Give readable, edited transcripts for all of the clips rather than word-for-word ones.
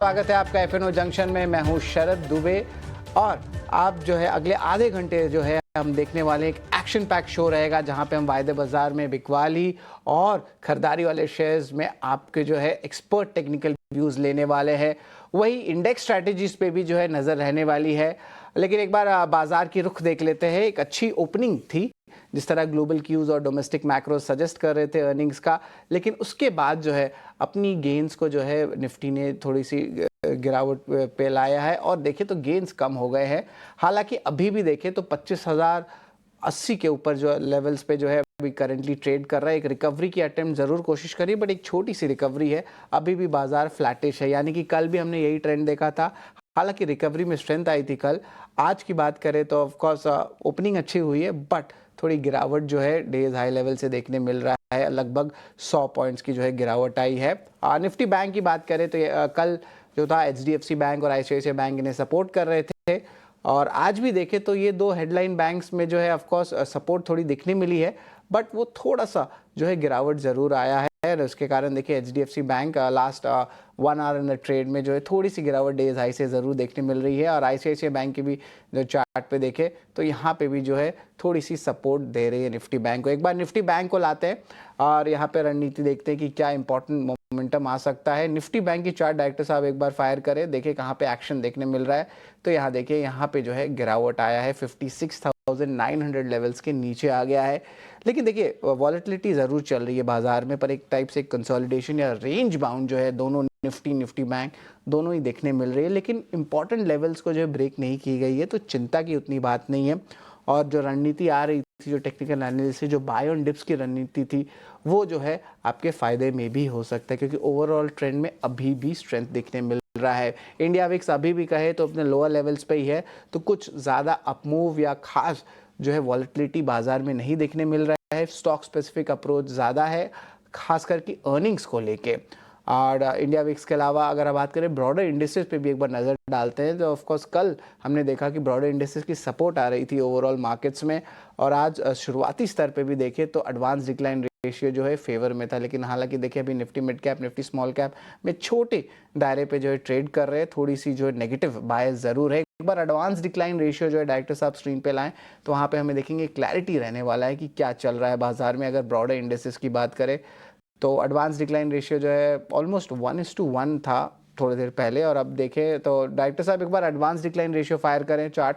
स्वागत है आपका एफएनओ जंक्शन में। मैं हूं शरद दुबे और आप जो है अगले आधे घंटे जो है हम देखने वाले एक एक्शन पैक शो रहेगा जहां पे हम वायदे बाजार में बिकवाली और खरीदारी वाले शेयर्स में आपके जो है एक्सपर्ट टेक्निकल व्यूज लेने वाले हैं। वही इंडेक्स स्ट्रैटेजीज पे भी जो है नजर रहने वाली है। लेकिन एक बार बाजार की रुख देख लेते हैं। एक अच्छी ओपनिंग थी जिस तरह ग्लोबल क्यूज और डोमेस्टिक मैक्रो सजेस्ट कर रहे थे अर्निंग्स का, लेकिन उसके बाद जो है अपनी गेन्स को जो है निफ्टी ने थोड़ी सी गिरावट पे लाया है और देखें तो गेन्स कम हो गए हैं। हालांकि अभी भी देखें तो 25,080 के ऊपर जो लेवल्स पे जो है अभी करंटली ट्रेड कर रहा है। एक रिकवरी की अटेम्प्ट जरूर कोशिश करी, बट एक छोटी सी रिकवरी है। अभी भी बाजार फ्लैटिश है, यानी कि कल भी हमने यही ट्रेंड देखा था। हालांकि रिकवरी में स्ट्रेंथ आई थी कल। आज की बात करें तो ऑफकोर्स ओपनिंग अच्छी हुई है, बट थोड़ी गिरावट जो है डेज हाई लेवल से देखने मिल रहा है। लगभग 100 पॉइंट्स की जो है गिरावट आई है। निफ्टी बैंक की बात करें तो कल जो था एचडीएफसी बैंक और आईसीआईसीआई बैंक इन्हें सपोर्ट कर रहे थे और आज भी देखें तो ये दो हेडलाइन बैंक्स में जो है ऑफकोर्स सपोर्ट थोड़ी दिखने मिली है, बट वो थोड़ा सा जो है गिरावट जरूर आया है। उसके कारण देखिए HDFC bank last 1 hour in the trade में जो है थोड़ी सी गिरावट डेज हाई से ज़रूर देखने मिल रही है। और आईसीआईसीआई बैंक की भी जो चार्ट पे देखे तो यहाँ पे भी जो है थोड़ी सी सपोर्ट दे रही है निफ्टी बैंक को। एक बार निफ्टी बैंक को लाते हैं और यहाँ पे रणनीति देखते हैं कि क्या इंपॉर्टेंट मोमेंटम आ सकता है। निफ्टी बैंक की चार्ट डायरेक्टर साहब एक बार फायर करें, देखिए कहाँ पे एक्शन देखने मिल रहा है। तो यहाँ देखिए यहाँ पे जो है गिरावट आया है, 56,900 लेवल्स के नीचे आ गया है। लेकिन देखिए वॉलेटिलिटी ज़रूर चल रही है बाजार में, पर एक टाइप से कंसोलिडेशन या रेंज बाउंड जो है दोनों निफ्टी बैंक दोनों ही देखने मिल रही है। लेकिन इंपॉर्टेंट लेवल्स को जो है ब्रेक नहीं की गई है, तो चिंता की उतनी बात नहीं है। और जो रणनीति आ रही थी, जो टेक्निकल एनालिसिस, जो बाय ऑन डिप्स की रणनीति थी, वो जो है आपके फायदे में भी हो सकता है, क्योंकि ओवरऑल ट्रेंड में अभी भी स्ट्रेंथ देखने मिल रहा है। इंडिया विक्स अभी भी कहे तो अपने लोअर लेवल्स पे ही है, तो कुछ ज़्यादा अपमूव या खास जो है वॉलेटिलिटी बाजार में नहीं देखने मिल रहा है। स्टॉक स्पेसिफिक अप्रोच ज़्यादा है, खास करके अर्निंग्स को लेके। और इंडिया विक्स के अलावा अगर हम बात करें ब्रॉडर इंडेक्सेस पे भी एक बार नज़र डालते हैं, तो ऑफकोर्स कल हमने देखा कि ब्रॉडर इंडेक्सेस की सपोर्ट आ रही थी ओवरऑल मार्केट्स में। और आज शुरुआती स्तर पे भी देखें तो एडवांस डिक्लाइन रेशियो जो है फेवर में था। लेकिन हालांकि देखिए अभी Nifty mid cap, Nifty small cap में छोटे दायरे पे जो है ट्रेड कर रहे हैं। थोड़ी सी जो है नेगेटिव बायस ज़रूर है। एक बार एडवांस डिक्लाइन रेशियो जो है डायरेक्टर साहब स्क्रीन पे लाएं तो वहाँ पे हमें देखेंगे क्लैरिटी रहने वाला है कि क्या चल रहा है बाजार में। अगर ब्रॉडर इंडेक्सेस की बात करें तो एडवांस डिक्लाइन रेशियो जो है ऑलमोस्ट 1:1 था थोड़ी देर पहले, और अब देखें तो डायरेक्टर साहब एक बार एडवांस डिक्लाइन रेशियो फायर करें चार्ट,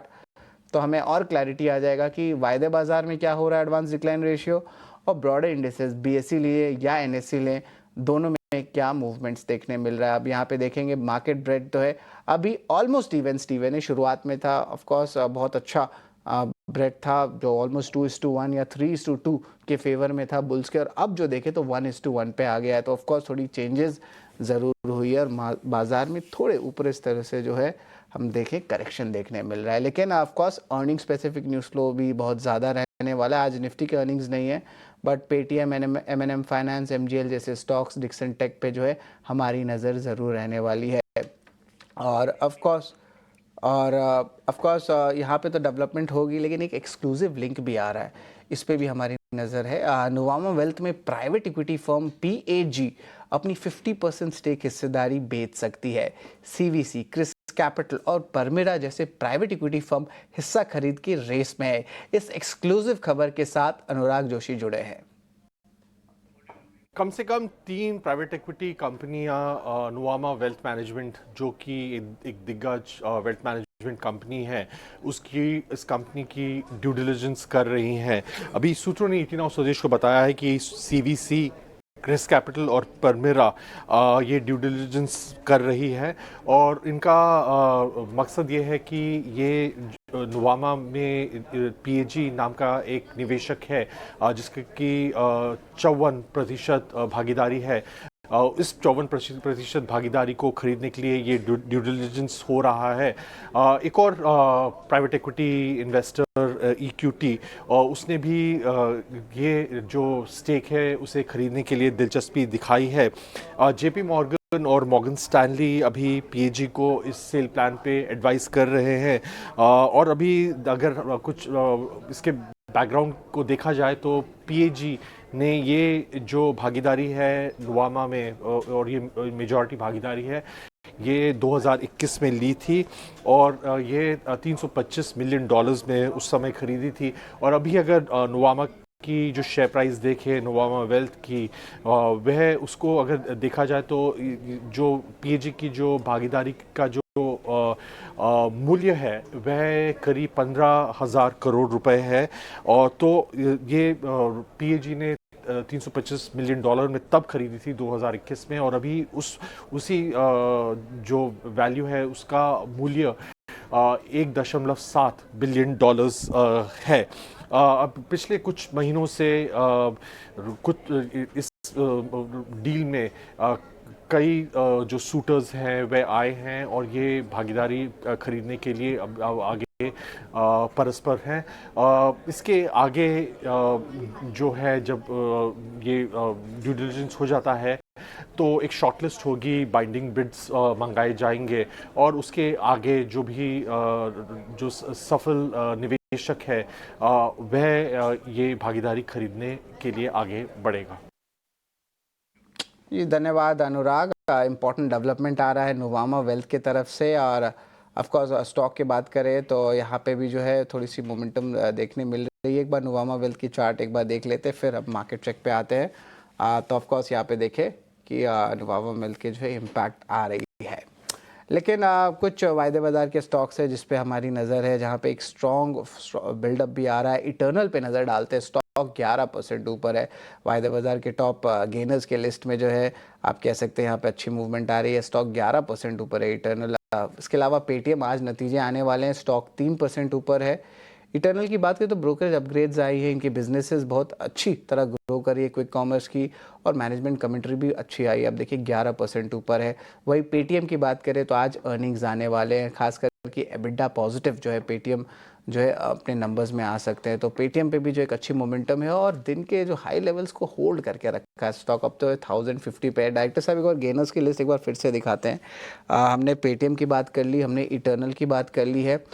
तो हमें और क्लैरिटी आ जाएगा कि वायदे बाजार में क्या हो रहा है एडवांस डिक्लाइन रेशियो, और ब्रॉडर इंडेक्सेस बीएसई लिए या एनएससी लें, दोनों में क्या मूवमेंट्स देखने मिल रहा है। अब यहाँ पे देखेंगे मार्केट ब्रेड तो है अभी ऑलमोस्ट इवन स्टीवन है। शुरुआत में था ऑफकोर्स बहुत अच्छा ब्रेड था जो ऑलमोस्ट 2:1 या 3:2 के फेवर में था बुल्स के, और अब जो देखे तो 1:1 पे आ गया है। तो ऑफकोर्स थोड़ी चेंजेस ज़रूर हुई है और बाजार में थोड़े ऊपर इस तरह से जो है हम देखें करेक्शन देखने मिल रहा है। लेकिन of course earning specific news flow भी बहुत ज़्यादा रहने वाला है। आज निफ्टी के अर्निंग्स नहीं है, but Paytm, M finance, MGL जैसे स्टॉक्स, डिक्सन टेक पे जो है हमारी नज़र ज़रूर रहने वाली है। और ऑफ कोर्स यहाँ पे तो डेवलपमेंट होगी, लेकिन एक एक्सक्लूसिव लिंक भी आ रहा है, इस पे भी हमारी नज़र है। नुवामा वेल्थ में प्राइवेट इक्विटी फर्म पीएजी अपनी 50% स्टेक हिस्सेदारी बेच सकती है। सीवीसी, क्रिस कैपिटल और परमिरा जैसे प्राइवेट इक्विटी फर्म हिस्सा खरीद की रेस में है। इस एक्सक्लूसिव खबर के साथ अनुराग जोशी जुड़े हैं। कम से कम 3 प्राइवेट इक्विटी कंपनियां नुवामा वेल्थ मैनेजमेंट, जो कि एक दिग्गज वेल्थ मैनेजमेंट कंपनी है, इस कंपनी की ड्यू डिलिजेंस कर रही हैं। अभी सूत्रों ने इतना स्वदेश को बताया है कि सीवीसी, क्रिस कैपिटल और परमिरा ये ड्यू डिलिजेंस कर रही है, और इनका मकसद ये है कि ये नुवामा में पीएजी नाम का एक निवेशक है जिसकी 54% भागीदारी है। इस 54% भागीदारी को खरीदने के लिए ये ड्यू डिलिजेंस हो रहा है। एक और प्राइवेट इक्विटी इन्वेस्टर EQT, उसने भी ये जो स्टेक है उसे खरीदने के लिए दिलचस्पी दिखाई है। जेपी मॉर्गन और मॉर्गन स्टैनली अभी पीएजी को इस सेल प्लान पे एडवाइस कर रहे हैं। और अभी अगर कुछ इसके बैकग्राउंड को देखा जाए तो पीएजी ने ये जो भागीदारी है नुवामा में, और ये मेजॉरिटी भागीदारी है, ये 2021 में ली थी और ये $325 मिलियन में उस समय खरीदी थी। और अभी अगर नोवामा की जो शेयर प्राइस देखे, नोवामा वेल्थ की, वह उसको अगर देखा जाए तो जो पीएजी की जो भागीदारी का जो मूल्य है वह करीब 15,000 करोड़ रुपए है। और तो ये पीएजी ने $325 मिलियन में तब खरीदी थी 2021 में, और अभी उसी जो वैल्यू है उसका मूल्य $1.7 बिलियन है। अब पिछले कुछ महीनों से कुछ इस डील में कई जो सूटर्स हैं वह आए हैं और ये भागीदारी खरीदने के लिए अब आगे परस्पर हैं। इसके आगे जो है जब ये ड्यू डिलिजेंस हो जाता है तो एक शॉर्टलिस्ट होगी, बाइंडिंग बिड्स मंगाए जाएंगे और उसके आगे जो भी जो सफल निवेशक है वह ये भागीदारी खरीदने के लिए आगे बढ़ेगा। जी धन्यवाद अनुराग। इम्पोर्टेंट डेवलपमेंट आ रहा है नोवामा वेल्थ की तरफ से। और ऑफ कोर्स स्टॉक की बात करें तो यहाँ पे भी जो है थोड़ी सी मोमेंटम देखने मिल रही है। एक बार नोवामा वेल्थ की चार्ट एक बार देख लेते, फिर अब मार्केट चेक पे आते हैं। तो ऑफ कोर्स यहाँ पे देखें कि नोवामा वेल्थ के जो है इम्पैक्ट आ रही है। लेकिन कुछ वायदे बाजार के स्टॉक्स है जिस पे हमारी नज़र है, जहाँ पे एक स्ट्रॉन्ग बिल्डअप भी आ रहा है। इटर्नल पे नज़र डालते हैं, स्टॉक 11% ऊपर है। वायदे बाजार के टॉप गेनर्स के लिस्ट में जो है आप कह सकते हैं यहाँ पे अच्छी मूवमेंट आ रही है। स्टॉक 11% ऊपर है इटर्नल। इसके अलावा पेटीएम आज नतीजे आने वाले हैं, स्टॉक 3% ऊपर है। इटर्नल की बात करें तो ब्रोकरेज अपग्रेड्स आई है, इनकी बिजनेसेस बहुत अच्छी तरह ग्रो कर रही है क्विक कॉमर्स की, और मैनेजमेंट कमेंट्री भी अच्छी आई है। अब देखिए 11% ऊपर है। वही पेटीएम की बात करें तो आज अर्निंग्स आने वाले हैं, खास करके एबिडा पॉजिटिव जो है पेटीएम जो है अपने नंबर्स में आ सकते हैं। तो पेटीएम पे भी जो एक अच्छी मोमेंटम है और दिन के जो हाई लेवल्स को होल्ड करके रखा है स्टॉक। अब तो 1050 पे है। डायरेक्टर साहब एक बार गेनर्स की लिस्ट एक बार फिर से दिखाते हैं। हमने पेटीएम की बात कर ली, हमने इटर्नल की बात कर ली है।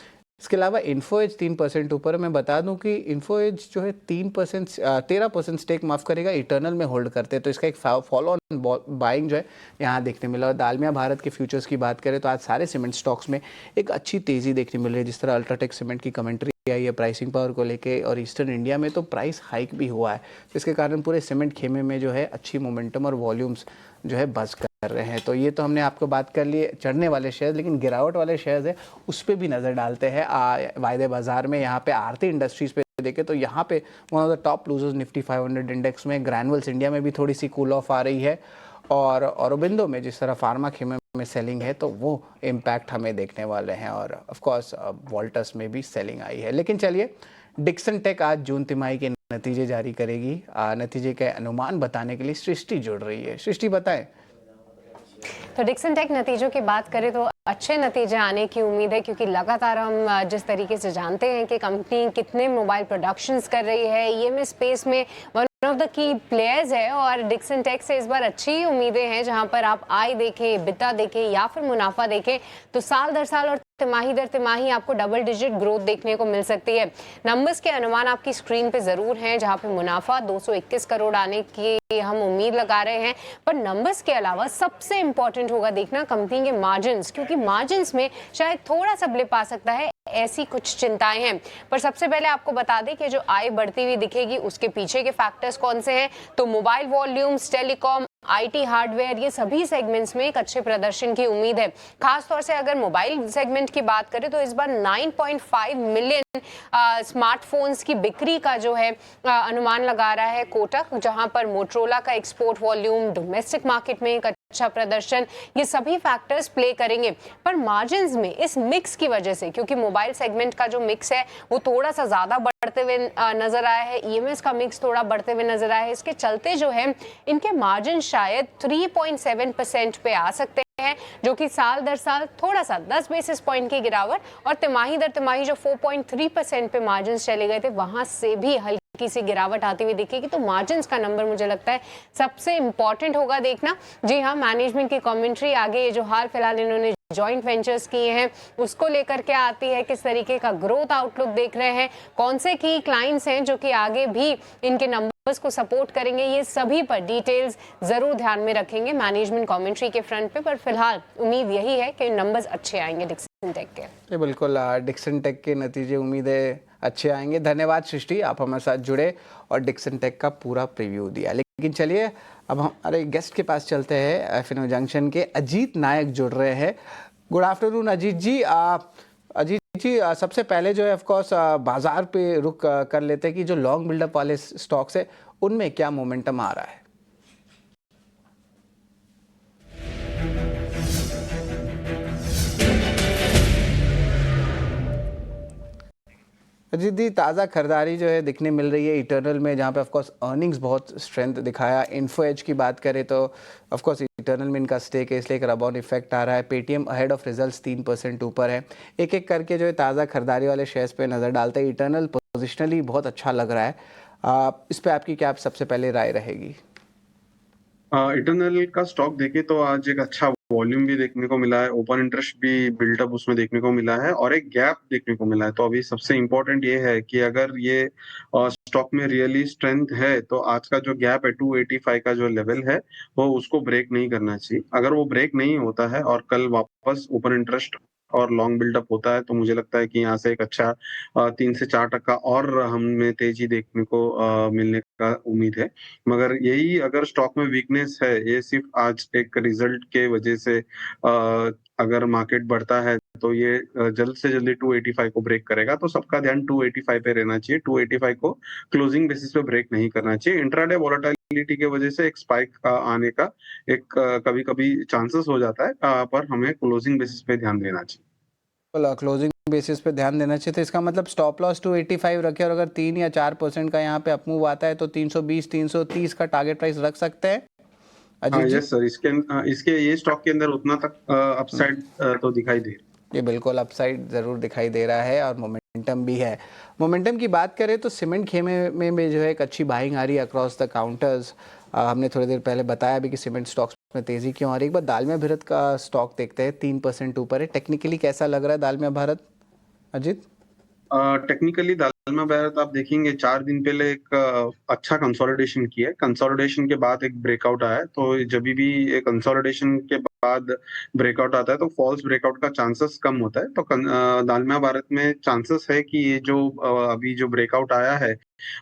इसके अलावा इन्फोएज 3% ऊपर है। मैं बता दूं कि इन्फोएज जो है 13% स्टेक माफ़ करेगा इटर्नल में होल्ड करते हैं, तो इसका एक फॉलो ऑन बाइंग जो है यहाँ देखने मिला। और दालमिया भारत के फ्यूचर्स की बात करें तो आज सारे सीमेंट स्टॉक्स में एक अच्छी तेज़ी देखने मिल रही है। जिस तरह अल्ट्राटेक सीमेंट की कमेंट्री आई है प्राइसिंग पावर को लेके, और ईस्टर्न इंडिया में तो प्राइस हाइक भी हुआ है, जिसके कारण पूरे सीमेंट खेमे में जो है अच्छी मोमेंटम और वॉल्यूम्स जो है बस कर रहे हैं। तो ये तो हमने आपको बात कर लिए चढ़ने वाले शेयर, लेकिन गिरावट वाले शेयर्स है उस पर भी नज़र डालते हैं वायदे बाजार में। यहाँ पे आरती इंडस्ट्रीज पे देखें तो यहाँ पे one of the top losers Nifty 500 index में। ग्रैनुअल्स इंडिया में भी थोड़ी सी कूल ऑफ आ रही है, और औरोबिंदो में जिस तरह फार्मा खेमे में सेलिंग है तो वो इम्पैक्ट हमें देखने वाले हैं। और ऑफ कोर्स वोल्टस में भी सेलिंग आई है। लेकिन चलिए, डिक्सन टेक आज जून तिमाही के नतीजे जारी करेगी। नतीजे के अनुमान बताने के लिए सृष्टि जुड़ रही है। सृष्टि बताएं। तो डिक्सन टेक नतीजों की बात करें तो अच्छे नतीजे आने की उम्मीद है, क्योंकि लगातार हम जिस तरीके से जानते हैं कि कंपनी कितने मोबाइल प्रोडक्शंस कर रही है, ईएमएस स्पेस में one of the key players है, और डिक्सन टेक से इस बार अच्छी उम्मीदें हैं। जहां पर आप आय देखें, बिता देखें या फिर मुनाफा देखें तो साल दर साल और तिमाही दर तिमाही आपको डबल डिजिट ग्रोथ देखने को मिल सकती है। नंबर्स के अनुमान आपकी स्क्रीन पे जरूर हैं, जहां पे मुनाफा 221 करोड़ आने की हम उम्मीद लगा रहे हैं। पर नंबर्स के अलावा सबसे इंपॉर्टेंट होगा देखना कंपनी के मार्जिन्स, क्योंकि मार्जिन्स में शायद थोड़ा सा ब्लिप आ सकता है, ऐसी कुछ चिंताएं हैं। पर सबसे पहले आपको बता दें कि जो आय बढ़ती हुई दिखेगी उसके पीछे के फैक्टर्स कौन से हैं। तो mobile volumes, telecom, IT hardware, ये सभी सेगमेंट्स में एक अच्छे प्रदर्शन की उम्मीद है। खास तौर से अगर मोबाइल सेगमेंट की बात करें तो इस बार 9.5 मिलियन स्मार्टफोन्स की बिक्री का जो है अनुमान लगा रहा है कोटक, जहां पर मोटरोला का एक्सपोर्ट वॉल्यूम, डोमेस्टिक मार्केट में एक अच्छा प्रदर्शन, ये सभी फैक्टर्स प्ले करेंगे। पर मार्जिन्स में इस मिक्स की वजह से, क्योंकि मोबाइल सेगमेंट का जो मिक्स है वो थोड़ा सा ज्यादा बढ़ते हुए नजर आया है, ईएमएस का मिक्स थोड़ा बढ़ते हुए नजर आया है, इसके चलते जो है इनके मार्जिन शायद 3.7% पे आ सकते हैं, जो कि साल दर साल थोड़ा सा 10 बेसिस पॉइंट की गिरावट, और तिमाही दर तिमाही जो 4.3% पे मार्जिन चले गए थे वहां से भी हल्की सी गिरावट आती हुई दिखेगी। तो मार्जिन्स का नंबर मुझे लगता है सबसे इंपॉर्टेंट होगा देखना। जी हाँ, मैनेजमेंट की कमेंट्री आगे, ये जो हाल फिलहाल इन्होंने जॉइंट वेंचर्स किए हैं उसको लेकर के आती है, किस तरीके का ग्रोथ आउटलुक देख रहे हैं, कौन से की क्लाइंट्स हैं जो कि आगे भी इनके नंबर्स को सपोर्ट करेंगे, ये सभी पर डिटेल्स जरूर ध्यान में रखेंगे मैनेजमेंट कमेंट्री के फ्रंट पे। पर फिलहाल उम्मीद यही है कि नंबर्स अच्छे आएंगे डिक्सन टेक के। ये बिल्कुल डिक्सन टेक के नतीजे उम्मीद है अच्छे आएंगे। धन्यवाद सृष्टि, आप हमारे साथ जुड़े और डिक्सन टेक का पूरा प्रीव्यू दिया। लेकिन चलिए अब हमारे गेस्ट के पास चलते हैं। एफएनओ जंक्शन के अजीत नायक जुड़ रहे हैं। गुड आफ्टरनून अजीत जी। सबसे पहले जो है ऑफ कोर्स बाजार पे रुक कर लेते हैं कि जो लॉन्ग बिल्डअप वाले स्टॉक्स है उनमें क्या मोमेंटम आ रहा है। अजीत जी, ताज़ा खरीदारी जो है दिखने मिल रही है इटर्नल में, जहाँ पे ऑफ कोर्स अर्निंग्स बहुत स्ट्रेंथ दिखाया। इन्फो एज की बात करें तो ऑफ कोर्स इटर्नल में इनका स्टेक है, इसलिए एक रबाउंड इफेक्ट आ रहा है। पेटीएम अहेड ऑफ रिजल्ट्स 3% ऊपर है। एक एक करके जो है ताज़ा खरीदारी वाले शेयर्स पे नज़र डालते हैं। इटर्नल पोजिशनली बहुत अच्छा लग रहा है, इस पर आपकी क्या सबसे पहले राय रहेगी? इटर्नल का स्टॉक देखे तो आज एक अच्छा वॉल्यूम भी देखने को मिला है, ओपन इंटरेस्ट भी बिल्डअप उसमें देखने को मिला है और एक गैप देखने को मिला है। तो अभी सबसे इम्पोर्टेंट ये है कि अगर ये स्टॉक में रियली स्ट्रेंथ है तो आज का जो गैप है 285 का जो लेवल है वो उसको ब्रेक नहीं करना चाहिए। अगर वो ब्रेक नहीं होता है और कल वापस ओपन इंटरेस्ट और लॉन्ग बिल्डअप होता है तो मुझे लगता है कि यहाँ से एक अच्छा 3 से 4% और हमें तेजी देखने को मिलने का उम्मीद है। मगर यही अगर स्टॉक में वीकनेस है, ये सिर्फ आज एक रिजल्ट के वजह से अगर मार्केट बढ़ता है तो ये जल्द से जल्दी 285 को ब्रेक करेगा। तो सबका ध्यान 285 पे रहना चाहिए। 285 को क्लोजिंग बेसिस पे ब्रेक नहीं करना चाहिए। इंट्राडे वोलेटिलिटी के वजह से एक स्पाइक आने का एक कभी कभी चांसेस हो जाता है, पर हमें क्लोजिंग बेसिस पे ध्यान देना चाहिए। क्लोजिंग बेसिस पे ध्यान देना चाहिए। तो इसका मतलब स्टॉप लॉस 285 रखे और अगर 3 या 4% का यहाँ पे अपमूव आता है तो 320 330 का टारगेट प्राइस रख सकते हैं अजीत जी? यस सर, इसके ये स्टॉक के अंदर उतना तक अपसाइड तो दिखाई दे रहा है। ये बिल्कुल अपसाइड ज़रूर दिखाई दे रहा है और मोमेंटम भी है। मोमेंटम की बात करें तो सीमेंट खेमे में भी जो है एक अच्छी बाइंग आ रही है अक्रॉस द काउंटर्स। हमने थोड़ी देर पहले बताया भी कि सीमेंट स्टॉक्स में तेज़ी क्यों आ रही है। एक बार दालमिया भारत का स्टॉक देखते हैं, 3% ऊपर है। टेक्निकली कैसा लग रहा है दालमिया भारत अजीत? टेक्निकली दालमिया भारत आप देखेंगे 4 दिन पहले एक अच्छा कंसोलिडेशन किया है। कंसोलिडेशन के बाद एक ब्रेकआउट आया है। तो जब भी एक कंसोलिडेशन के बाद ब्रेकआउट आता है तो फॉल्स ब्रेकआउट का चांसेस कम होता है। तो दालमिया भारत में चांसेस है कि ये जो अभी जो ब्रेकआउट आया है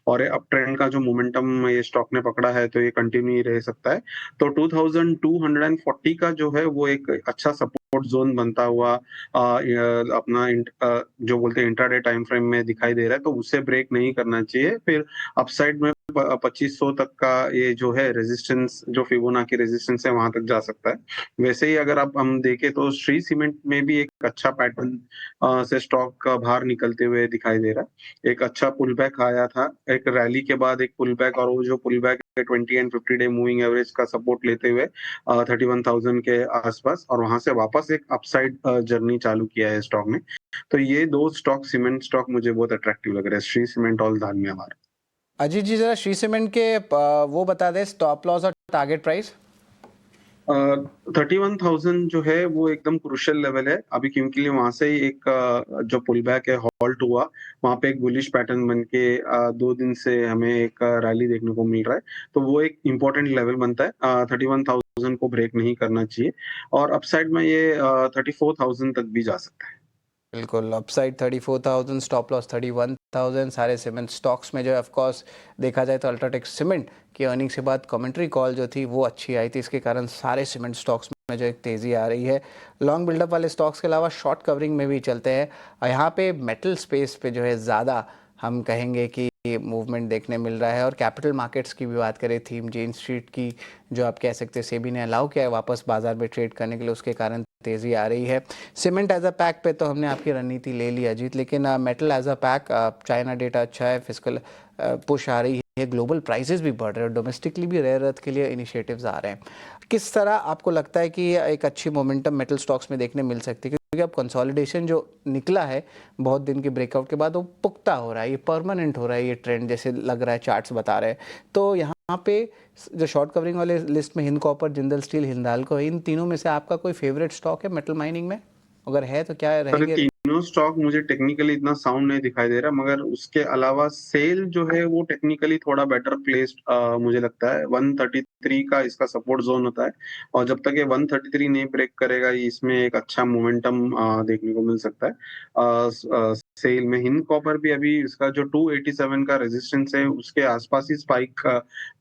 और अप ट्रेंड का जो मोमेंटम ये स्टॉक ने पकड़ा है तो ये कंटिन्यू रह सकता है। तो 2240 का जो है वो एक अच्छा सपोर्ट जोन बनता हुआ अपना जो बोलते हैं इंट्राडे टाइम फ्रेम में दिखाई दे रहा है। तो उससे ब्रेक नहीं करना चाहिए। फिर अपसाइड में 2500 तक का ये जो है रेजिस्टेंस, जो फिबोनाची रेजिस्टेंस है, वहां तक जा सकता है। वैसे ही अगर हम देखें तो श्री सीमेंट में भी एक अच्छा पैटर्न से स्टॉक बाहर निकलते हुए दिखाई दे रहा है। एक अच्छा पुल बैक आया था, एक रैली के बाद एक पुल बैक, और वो जो pull back 20 and 50 day moving average का सपोर्ट लेते हुए 31,000 के आसपास, और वहां से वापस एक अपसाइड जर्नी चालू किया है स्टॉक ने। तो ये दो स्टॉक, सीमेंट स्टॉक, मुझे बहुत अट्रैक्टिव लग रहा है, श्री सीमेंट और दालमिया भारत। अजीत जी जरा श्री सीमेंट के वो बता दें स्टॉप लॉस और टारगेट प्राइस। 31,000 जो है वो एकदम क्रूशियल लेवल है अभी, क्योंकि वहां से ही एक जो पुल बैक है, हॉल्ट हुआ, वहां पे एक बुलिश पैटर्न बन के 2 दिन से हमें एक रैली देखने को मिल रहा है। तो वो एक इम्पोर्टेंट लेवल बनता है। 31,000 को ब्रेक नहीं करना चाहिए और अपसाइड में ये 34,000 तक भी जा सकता है। बिल्कुल अपसाइड 34,000, स्टॉप लॉस 31,000। सारे सीमेंट स्टॉक्स में जो है ऑफ कोर्स देखा जाए तो अल्ट्राटेक सीमेंट की अर्निंग्स के बाद कमेंट्री कॉल जो थी वो अच्छी आई थी, इसके कारण सारे सीमेंट स्टॉक्स में जो एक तेज़ी आ रही है। लॉन्ग बिल्डअप वाले स्टॉक्स के अलावा शॉर्ट कवरिंग में भी चलते हैं। यहाँ पे मेटल स्पेस पे जो है ज़्यादा हम कहेंगे कि मूवमेंट देखने मिल रहा है। और कैपिटल मार्केट्स की भी बात करें, थीम जेन स्ट्रीट की जो आप कह सकते हैं सेबी ने अलाउ किया है वापस बाजार में ट्रेड करने के लिए, उसके कारण तेज़ी आ रही है। सीमेंट एज अ पैक पे तो हमने आपकी रणनीति ले ली अजीत, लेकिन metal as a pack China data अच्छा है, फिजिकल पुश आ रही है, ग्लोबल प्राइसेस भी बढ़ रहे हैं, डोमेस्टिकली भी रेयर अर्थ के लिए इनिशिएटिव्स आ रहे हैं। किस तरह आपको लगता है कि एक अच्छी मोमेंटम मेटल स्टॉक्स में देखने मिल सकती है? क्योंकि अब कंसोलिडेशन जो निकला है बहुत दिन के ब्रेकआउट के बाद वो पुख्ता हो रहा है, ये परमानेंट हो रहा है, ये ट्रेंड जैसे लग रहा है, चार्ट्स बता रहे हैं। तो यहाँ पे जो शॉर्ट कवरिंग वाले लिस्ट में हिंद कॉपर, जिंदल स्टील, हिंदाल्को है, इन तीनों में से आपका कोई फेवरेट स्टॉक है मेटल माइनिंग में? अगर है तो क्या सर रहेंगे? तीनों स्टॉक मुझे टेक्निकली इतना साउंड नहीं दिखाई दे रहा, मगर उसके अलावा सेल जो है वो टेक्निकली थोड़ा बेटर प्लेस्ड मुझे लगता है। 133 का इसका सपोर्ट जोन होता है, और जब तक ये 133 नहीं ब्रेक करेगा, इसमें एक अच्छा मोमेंटम देखने को मिल सकता है। सेल में हिंद कॉपर भी अभी इसका जो 287 का रेजिस्टेंस है उसके आसपास ही स्पाइक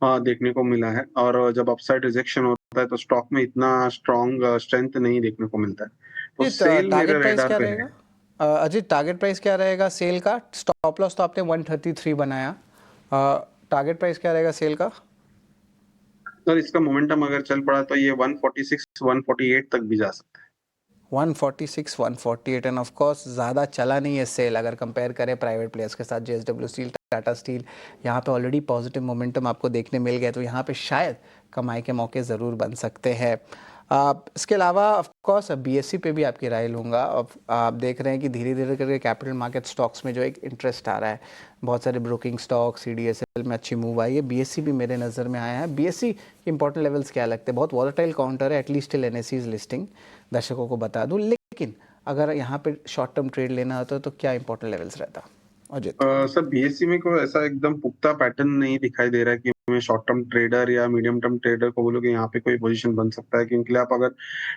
देखने को मिला है, और जब अपसाइड रिजेक्शन होता है तो स्टॉक में इतना स्ट्रॉन्ग स्ट्रेंथ नहीं देखने को मिलता है, तो अजीत, सेल मेरे टारगेट प्राइस रेडार क्या पे रहेगा? है। अजीत, टारगेट प्राइस क्या रहेगा सेल का? स्टॉप लॉस तो आपने 133 बनाया, टारगेट प्राइस क्या रहेगा सेल का? सर इसका मोमेंटम अगर चल पड़ा तो ये 146 148 तक भी जा सकता है। 146 148, एंड ऑफ कोर्स ज़्यादा चला नहीं है सेल अगर कंपेयर करें प्राइवेट प्लेयर्स के साथ। जेएसडब्ल्यू स्टील, टाटा स्टील, यहाँ पे ऑलरेडी पॉजिटिव मोमेंटम आपको देखने मिल गया, तो यहाँ पे शायद कमाई के मौके ज़रूर बन सकते हैं। इसके अलावा ऑफ कोर्स बीएससी पे भी आपकी राय लूँगा। अब आप देख रहे हैं कि धीरे धीरे करके कैपिटल मार्केट स्टॉक्स में जो एक इंटरेस्ट आ रहा है, बहुत सारे ब्रोकिंग स्टॉक, सीडीएसएल में अच्छी मूव आई है, बीएससी भी मेरे नज़र में आया है। बीएससी के इंपॉर्टेंट लेवल्स क्या लगते हैं? बहुत वॉलेटाइल काउंटर है, एटलीस्ट टिल एनएसईज लिस्टिंग, दर्शकों को बता दूं, लेकिन अगर यहाँ पे शॉर्ट टर्म ट्रेड लेना होता तो क्या इंपॉर्टेंट लेवल्स रहता अजित? सर बीएससी में कोई ऐसा एकदम पुख्ता पैटर्न नहीं दिखाई दे रहा है कि मैं शॉर्ट टर्म ट्रेडर या मीडियम टर्म ट्रेडर को बोलो कि यहाँ पे कोई पोजीशन बन सकता है, क्योंकि आप अगर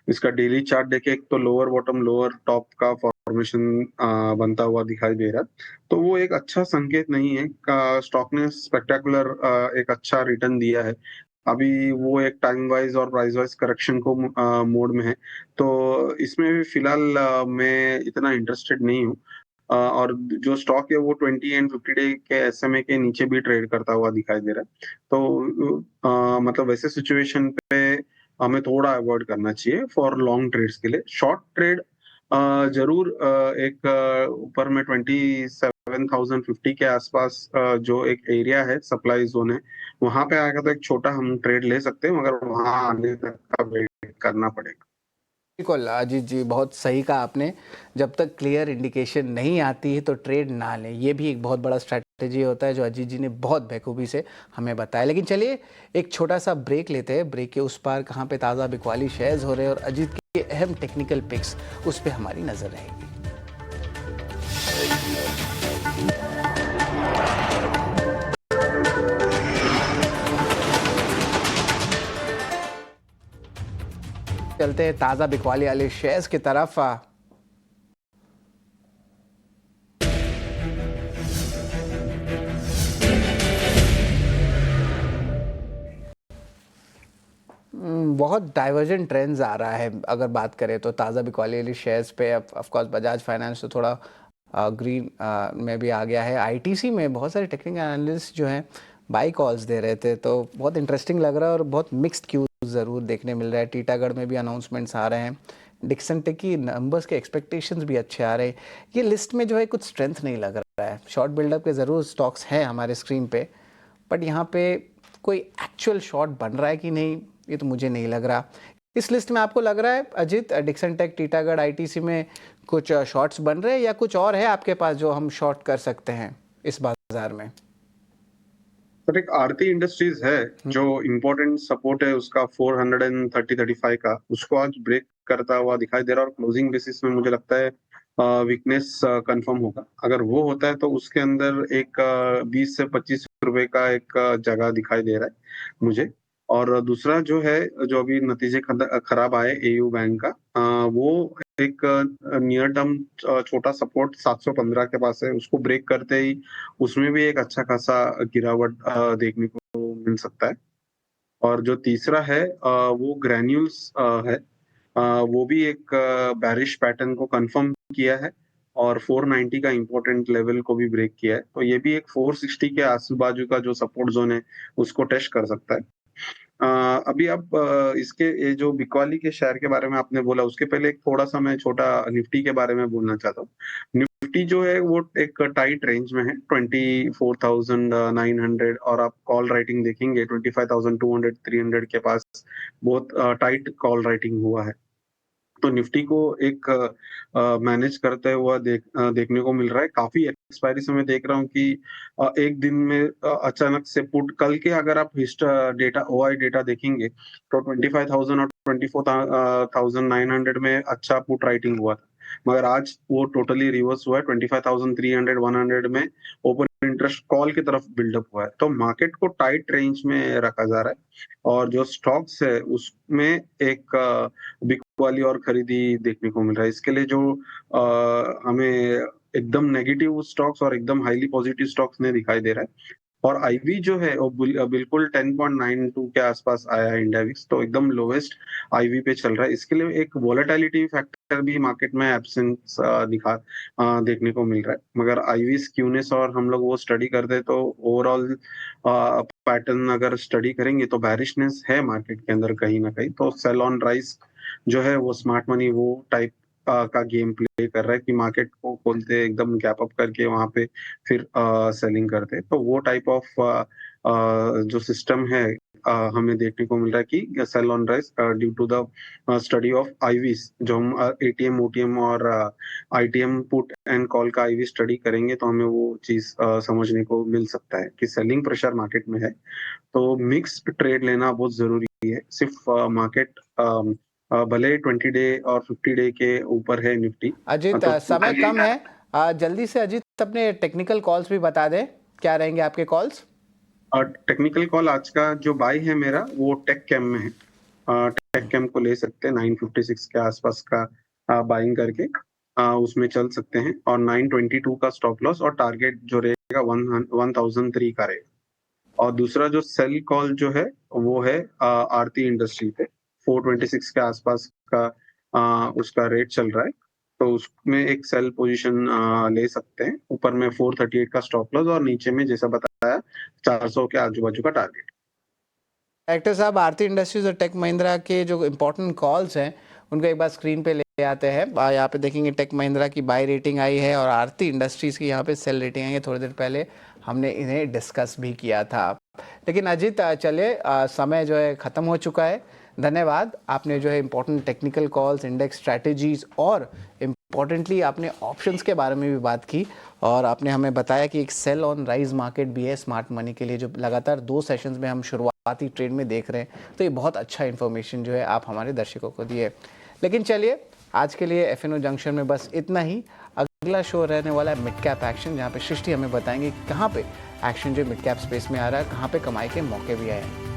इसका डेली चार्ट देखें, एक तो लोअर बॉटम लोअर टॉप का फॉर्मेशन बनता हुआ दिखाई ददे रहा है, तो वो एक अच्छा संकेत नहीं है। स्टॉक ने स्पेक्टेकुलर एक अच्छा रिटर्न दिया है, अभी वो एक टाइम वाइज और प्राइस वाइज करेक्शन को मोड में है, तो इसमें भी फिलहाल मैं इतना इंटरेस्टेड नहीं हूँ। और जो स्टॉक है वो 20 एंड 50 डे के एसएमए के नीचे भी ट्रेड करता हुआ दिखाई दे रहा है, तो मतलब वैसे सिचुएशन पे हमें थोड़ा अवॉइड करना चाहिए फॉर लॉन्ग ट्रेड्स के लिए। शॉर्ट ट्रेड जरूर एक ऊपर में 27,050 के आसपास जो एक एरिया है, सप्लाई जोन है, वहां पे आएगा तो एक छोटा हम ट्रेड ले सकते हैं, मगर वहां आने तक का वेट करना पड़ेगा। बिल्कुल अजीत जी, बहुत सही कहा आपने। जब तक क्लियर इंडिकेशन नहीं आती है तो ट्रेड ना लें, ये भी एक बहुत बड़ा स्ट्रैटेजी होता है जो अजीत जी ने बहुत बेखूबी से हमें बताया। लेकिन चलिए एक छोटा सा ब्रेक लेते हैं। ब्रेक के उस पार कहाँ पे ताज़ा बिकवाली शेयर्स हो रहे हैं और अजीत के अहम टेक्निकल पिक्स, उस पर हमारी नज़र रहेगी। चलते हैं ताज़ा बिकवाली वाले शेयर्स की तरफ। बहुत डाइवर्जेंट ट्रेंड्स आ रहा है अगर बात करें तो ताज़ा बिकवाली वाली शेयर्स पे। ऑफ कोर्स बजाज फाइनेंस तो थोड़ा ग्रीन में भी आ गया है। आईटीसी में बहुत सारे टेक्निकल एनालिस्ट जो हैं बाई कॉल्स दे रहे थे, तो बहुत इंटरेस्टिंग लग रहा है और बहुत मिक्स्ड क्यूज ज़रूर देखने मिल रहा है। टीटागढ़ में भी अनाउंसमेंट्स आ रहे हैं, डिक्सन टेक की नंबर्स के एक्सपेक्टेशंस भी अच्छे आ रहे हैं। ये लिस्ट में जो है कुछ स्ट्रेंथ नहीं लग रहा है। शॉर्ट बिल्डअप के ज़रूर स्टॉक्स हैं हमारे स्क्रीन पे, बट यहाँ पे कोई एक्चुअल शॉर्ट बन रहा है कि नहीं, ये तो मुझे नहीं लग रहा। इस लिस्ट में आपको लग रहा है Ajit, Dixon tech, Titagarh, ITC में कुछ शॉर्ट्स बन रहे हैं या कुछ और है आपके पास जो हम शॉर्ट कर सकते हैं इस बाजार में? सर एक आरती इंडस्ट्रीज है जो इम्पोर्टेंट सपोर्ट है उसका 430-35 का, उसको आज ब्रेक करता हुआ दिखाई दे रहा है, और क्लोजिंग बेसिस में मुझे लगता है वीकनेस कंफर्म होगा। अगर वो होता है तो उसके अंदर एक 20 से 25 रुपए का एक जगह दिखाई दे रहा है मुझे। और दूसरा जो है, जो अभी नतीजे खराब आए एयू बैंक का, वो एक नियर टर्म छोटा सपोर्ट 715 के पास है, उसको ब्रेक करते ही उसमें भी एक अच्छा खासा गिरावट देखने को मिल सकता है। और जो तीसरा है वो ग्रैन्यूल्स है, वो भी एक बैरिश पैटर्न को कंफर्म किया है और 490 का इंपॉर्टेंट लेवल को भी ब्रेक किया है, तो ये भी एक 460 के आजू बाजू का जो सपोर्ट जोन है उसको टेस्ट कर सकता है। अभी आप इसके ये जो बिकवाली के शेयर के बारे में आपने बोला, उसके पहले एक थोड़ा सा मैं छोटा निफ्टी के बारे में बोलना चाहता हूँ। निफ्टी जो है वो एक टाइट रेंज में है, 24,900, और आप कॉल राइटिंग देखेंगे 25,200 300 के पास बहुत टाइट कॉल राइटिंग हुआ है। तो निफ्टी को एक मैनेज करते हुआ देखने को मिल रहा है। काफी एक्सपायरी समय देख रहा हूँ कि एक दिन में अचानक से पुट कल के अगर आप डेटा ओआई डेटा देखेंगे तो 25,000 और 24,900 में अच्छा पुट राइटिंग हुआ था, मगर आज वो टोटली रिवर्स हुआ है। 25,300 100 में ओपन इंटरेस्ट कॉल की तरफ बिल्डअप हुआ है। तो मार्केट को टाइट रेंज में रखा जा रहा है और जो स्टॉक्स है उसमें एक बिकवाली और खरीदी देखने को मिल रहा है। इसके लिए जो हमें एकदम नेगेटिव स्टॉक्स और एकदम हाईली पॉजिटिव स्टॉक्स ने दिखाई दे रहा है। और आईवी जो है वो बिल्कुल 10.92 के आसपास आया है इंडिया विक्स, तो एकदम लोवेस्ट आईवी पे चल रहा है। इसके लिए एक वोलेटिलिटी फैक्टर भी मार्केट में एब्सेंस देखने को मिल रहा है। मगर आईवी स्क्यूनेस और हम लोग वो स्टडी करते हैं तो ओवरऑल पैटर्न अगर स्टडी करेंगे तो बैरिशनेस है मार्केट के अंदर कहीं ना कहीं। तो सेल ऑन राइज जो है वो स्मार्ट मनी वो टाइप का गेम प्ले कर रहा है कि मार्केट को खोलते एकदम गैप अप करके वहां पे फिर सेलिंग करते। तो वो टाइप ऑफ जो सिस्टम है हमें देखने को मिल रहा है कि sell on rise due to the study of IVs. जो हम एटीएम ओटीएम और आईटीएम पुट एंड कॉल का आईवी स्टडी करेंगे तो हमें वो चीज समझने को मिल सकता है कि सेलिंग प्रेशर मार्केट में है। तो मिक्स ट्रेड लेना बहुत जरूरी है। सिर्फ मार्केट भले 20 डे और 50 डे के ऊपर है निफ्टी। अजीत, तो समय कम है, जल्दी से अजीत अपने टेक्निकल कॉल्स भी बता दें, क्या रहेंगे आपके कॉल्स? टेक्निकल कॉल आज का जो बाय है मेरा वो टेक कैम में है। टेक कैम को ले सकते हैं 956 के आसपास का बाइंग करके उसमें चल सकते हैं। और 922 का स्टॉप लॉस और टारगेट जो रहेगा 1003 का रहेगा। और दूसरा जो सेल कॉल जो है वो है आरती इंडस्ट्री पे 426 के आसपास का उसका रेट चल रहा है, तो उसमें एक सेल पोजीशन ले सकते हैं। ऊपर में 438 का स्टॉप लॉस और नीचे में जैसा बताया 400 के आजू बाजू का टारगेट। डायरेक्टर साहब, आरती इंडस्ट्रीज और टेक महिंद्रा के जो इम्पोर्टेंट कॉल्स हैं उनको एक बार स्क्रीन पे ले आते हैं। यहाँ पे देखेंगे टेक महिंद्रा की बाय रेटिंग आई है और आरती इंडस्ट्रीज की यहाँ पे सेल रेटिंग आई है। थोड़ी देर पहले हमने इन्हें डिस्कस भी किया था। लेकिन अजीत चलिए, समय जो है ख़त्म हो चुका है। धन्यवाद, आपने जो है important technical calls, index strategies और इम्पॉर्टेंटली आपने ऑप्शंस के बारे में भी बात की और आपने हमें बताया कि एक सेल ऑन राइज मार्केट भी है स्मार्ट मनी के लिए, जो लगातार 2 सेशंस में हम शुरुआती ट्रेड में देख रहे हैं। तो ये बहुत अच्छा इन्फॉर्मेशन जो है आप हमारे दर्शकों को दिए। लेकिन चलिए, आज के लिए एफएनओ जंक्शन में बस इतना ही। अगला शो रहने वाला है मिड कैप एक्शन, जहाँ पे सृष्टि हमें बताएंगे कि कहाँ पे एक्शन जो मिड कैप स्पेस में आ रहा है, कहाँ पे कमाई के मौके भी आए हैं।